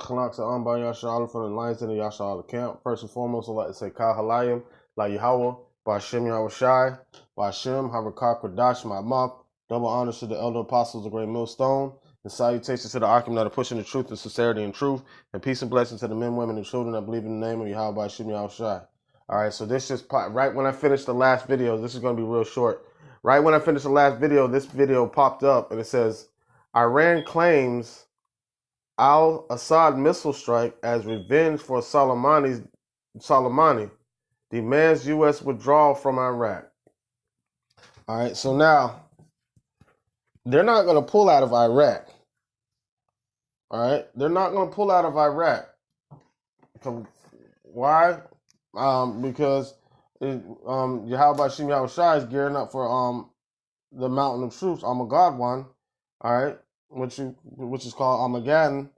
Khanaksa Amba Yasha'Allah from the Lions in the Yasha'Allah camp. First and foremost, I'd like to say Kal Halayim, La Yahweh, Ba'Shem Yahushai, Ba'Shem, Harakah Kodash, my mouth. Double honors to the elder apostles of Great Millstone, and salutations to the Akim that are pushing the truth and sincerity and truth, and peace and blessings to the men, women, and children that believe in the name of Yahweh Ba'Shem Yahushai. All right, so this just right when I finished the last video. This is going to be real short. Right when I finished the last video, this video popped up, and it says, Iran claims Al-Asad missile strike as revenge for Soleimani demands U.S. withdrawal from Iraq. All right, so now they're not going to pull out of Iraq. All right, they're not going to pull out of Iraq. Why? Because Yahweh Ba'Shem Yahushai is gearing up for the mountain of troops, Armageddon, all right, which is called Armageddon,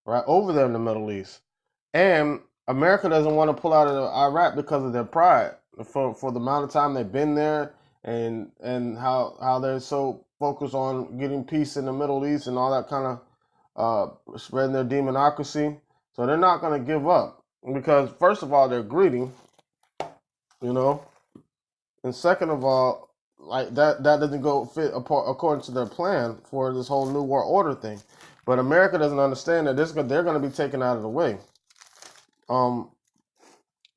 right, over there in the Middle East. And America doesn't want to pull out of Iraq because of their pride for the amount of time they've been there, and how they're so focused on getting peace in the Middle East and all that kind of spreading their demonocracy. So they're not going to give up because, first of all, they're greedy, you know, and second of all, like that doesn't go fit according to their plan for this whole New World Order thing. But America doesn't understand that they're going to be taken out of the way.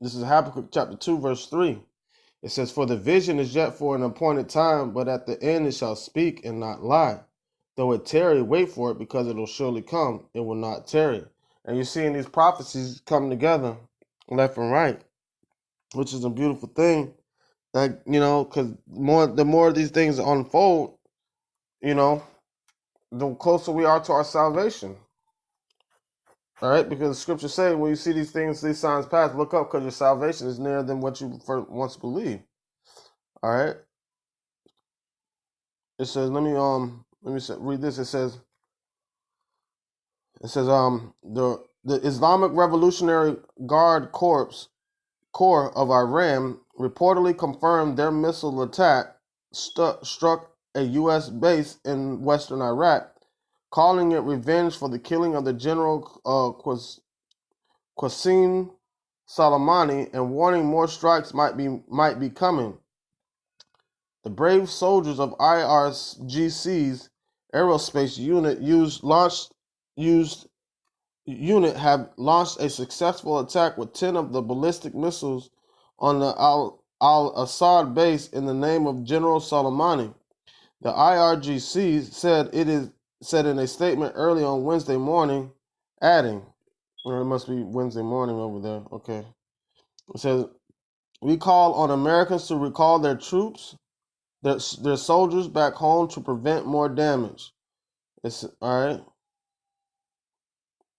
This is Habakkuk chapter 2, verse 3. It says, For the vision is yet for an appointed time, but at the end it shall speak and not lie. Though it tarry, wait for it, because it will surely come. It will not tarry. And you're seeing these prophecies come together left and right, which is a beautiful thing. That, you know, because the more these things unfold, you know, the closer we are to our salvation. All right, because the scriptures say when you see these things, these signs pass, look up because your salvation is nearer than what you once believed. All right. It says, let me read this. It says the Islamic Revolutionary Guard Corps of Iran reportedly confirmed their missile attack struck a U.S. base in western Iraq, calling it revenge for the killing of the General Qasem Soleimani and warning more strikes might be coming. The brave soldiers of IRGC's aerospace unit have launched a successful attack with 10 of the ballistic missiles on the Al-Asad base in the name of General Soleimani. The IRGC said in a statement early on Wednesday morning, adding, or it must be Wednesday morning over there. Okay. It says, we call on Americans to recall their troops, their soldiers back home to prevent more damage. It's all right.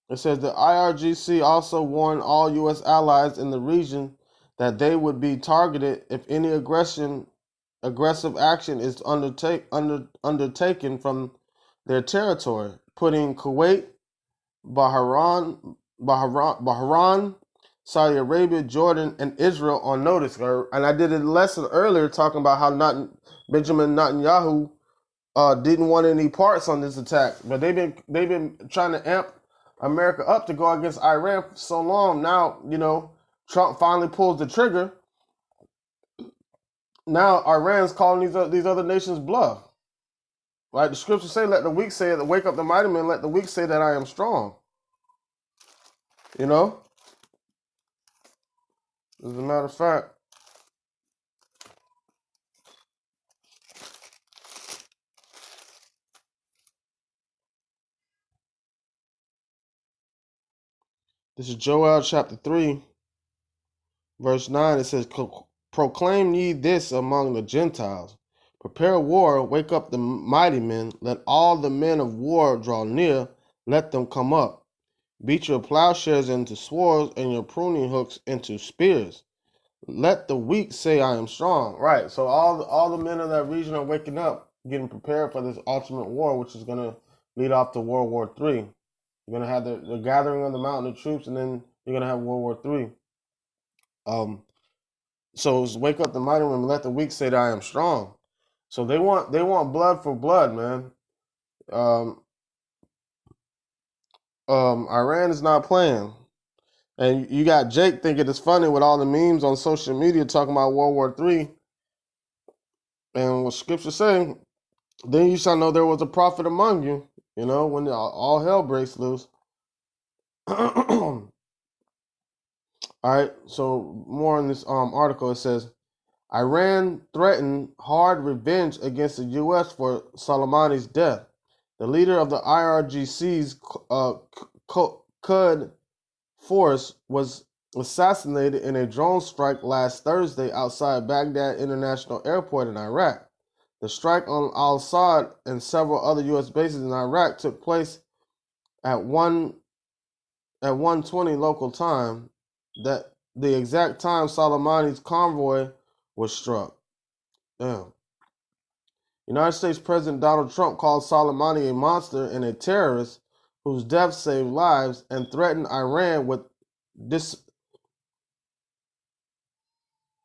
It says the IRGC also warned all U.S. allies in the region that they would be targeted if any aggressive action is undertaken from their territory, putting Kuwait, Bahrain, Saudi Arabia, Jordan, and Israel on notice. And I did a lesson earlier talking about how Benjamin Netanyahu didn't want any parts on this attack, but they've been trying to amp America up to go against Iran for so long. Now, you know, Trump finally pulls the trigger. Now Iran's calling these other nations bluff. Right? The scriptures say, let the weak say that, wake up the mighty men, let the weak say that I am strong. You know? As a matter of fact, this is Joel chapter 3, verse 9. It says, proclaim ye this among the Gentiles. Prepare war, wake up the mighty men. Let all the men of war draw near. Let them come up. Beat your plowshares into swords and your pruning hooks into spears. Let the weak say I am strong. Right, so all the men of that region are waking up, getting prepared for this ultimate war, which is going to lead off to World War III. You're going to have the gathering on the mountain of troops, and then you're going to have World War III. So it's wake up the mighty men and let the weak say that I am strong. So they want blood for blood, man. Iran is not playing. And you got Jake thinking it's funny with all the memes on social media talking about World War III. And what scripture saying, then you shall know there was a prophet among you, when all hell breaks loose. All right, so more in this article. It says, Iran threatened hard revenge against the U.S. for Soleimani's death. The leader of the IRGC's Qud force was assassinated in a drone strike last Thursday outside Baghdad International Airport in Iraq. The strike on Al-Asad and several other U.S. bases in Iraq took place at 1:20 local time. That the exact time Soleimani's convoy was struck. Damn. United States President Donald Trump called Soleimani a monster and a terrorist whose death saved lives and threatened Iran with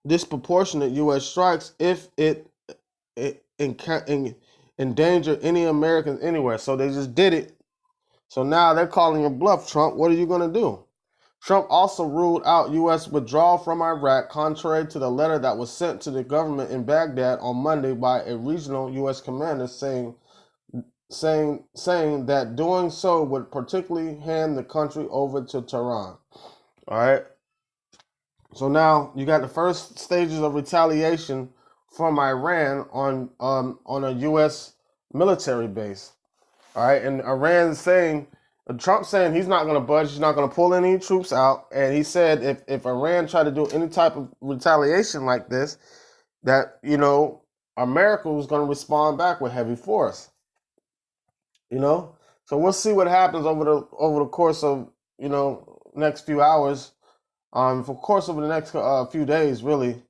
disproportionate U.S. strikes if it endanger any Americans anywhere. So they just did it. So now they're calling your bluff, Trump. What are you going to do? Trump also ruled out U.S. withdrawal from Iraq, contrary to the letter that was sent to the government in Baghdad on Monday by a regional U.S. commander saying that doing so would particularly hand the country over to Tehran. All right. So now you got the first stages of retaliation from Iran on a U.S. military base. All right, and Trump saying he's not going to budge, he's not going to pull any troops out, and he said if Iran tried to do any type of retaliation like this, that America was going to respond back with heavy force. So we'll see what happens over the course of next few hours. Of course, over the next few days, really,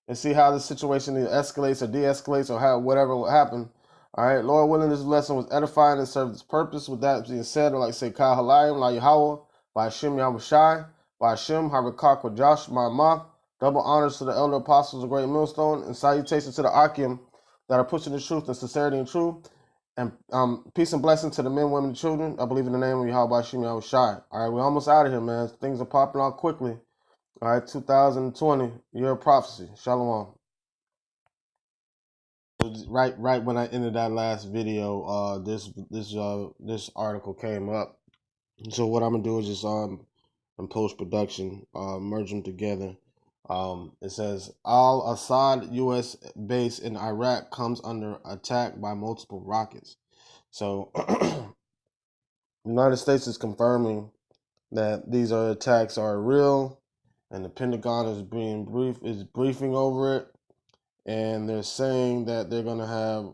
and see how the situation either escalates or de-escalates or how whatever will happen. All right, Lord willing, this lesson was edifying and served its purpose. With that being said, I'd like to say, Kal Halayim, La Yahweh, by Hashem Yahushai, by Hashem Harakak with Josh, my mouth. Double honors to the elder apostles of Great Millstone, and salutations to the Akim that are pushing the truth and sincerity and truth. And peace and blessing to the men, women, and children. I believe in the name of Yahweh, by Hashem Yahushai. All right, we're almost out of here, man. Things are popping out quickly. All right, 2020, year of prophecy. Shalom. Right when I ended that last video, this article came up. So what I'm gonna do is just in post production, merge them together. It says Al-Asad U.S. base in Iraq comes under attack by multiple rockets. So the United States is confirming that these attacks are real, and the Pentagon is briefing over it. And they're saying that they're gonna have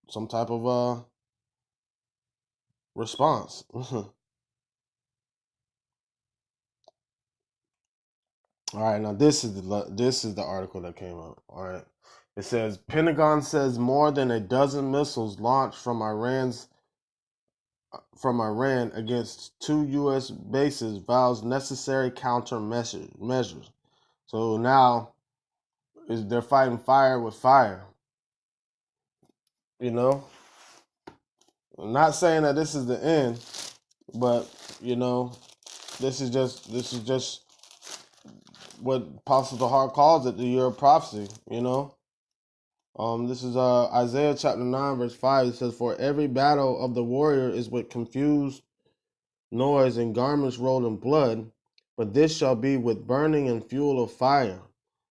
some type of response. All right, now this is the article that came out. All right, it says Pentagon says more than a dozen missiles launched from Iran against 2 U.S. bases vows necessary countermeasures. So now they're fighting fire with fire. I'm not saying that this is the end, but this is just what Apostle Tahar calls it, the year of prophecy. This is Isaiah chapter 9 verse 5. It says, "For every battle of the warrior is with confused noise and garments rolled in blood, but this shall be with burning and fuel of fire."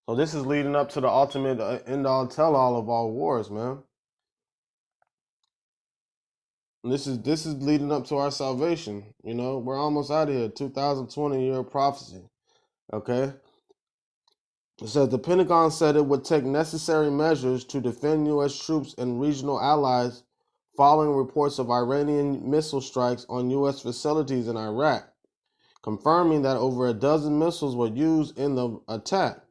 So this is leading up to the ultimate end all tell all of all wars, man. And this is leading up to our salvation. We're almost out of here. 2020 year of prophecy. Okay. It says the Pentagon said it would take necessary measures to defend U.S. troops and regional allies following reports of Iranian missile strikes on U.S. facilities in Iraq, confirming that over a dozen missiles were used in the attack.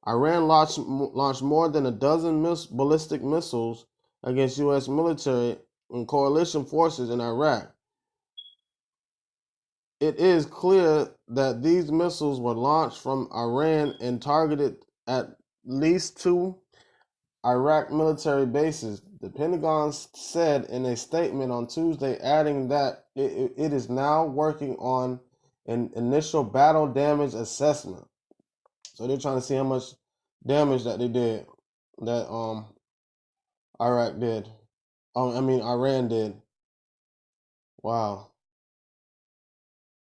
Iran launched more than a dozen ballistic missiles against U.S. military and coalition forces in Iraq. It is clear that these missiles were launched from Iran and targeted at least 2 Iraq military bases. the Pentagon said in a statement on Tuesday, adding that it is now working on an initial battle damage assessment. So they're trying to see how much damage that they did, that Iraq did. Iran did. Wow.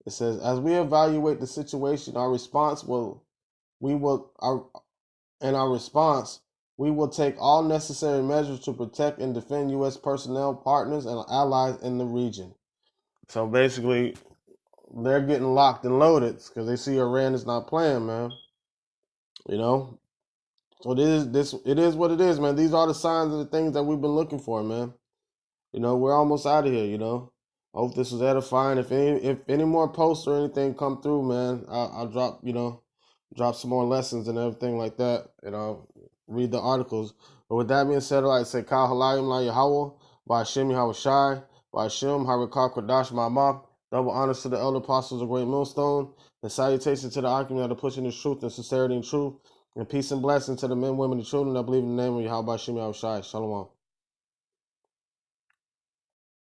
It says, as we evaluate the situation, our response we will take all necessary measures to protect and defend U.S. personnel, partners, and allies in the region. So basically, they're getting locked and loaded because they see Iran is not playing, man. You know, so it is what it is, man. These are the signs of the things that we've been looking for, man. You know, we're almost out of here. You know, I hope this was edifying. If any more posts or anything come through, man, I'll drop some more lessons and everything like that. You know, read the articles. But with that being said, I'd like to say, Kal Halayim La Yahweh, Ba'ashem Yahweh Shai, Ba'ashem Harakah Kodash Ma'amah. Double honors to the elder apostles of Great Millstone, and salutations to the occupant that are pushing this truth and sincerity and truth, and peace and blessings to the men, women, and children that believe in the name of Yahweh Ba'ashem Yahweh Shai. Shalom.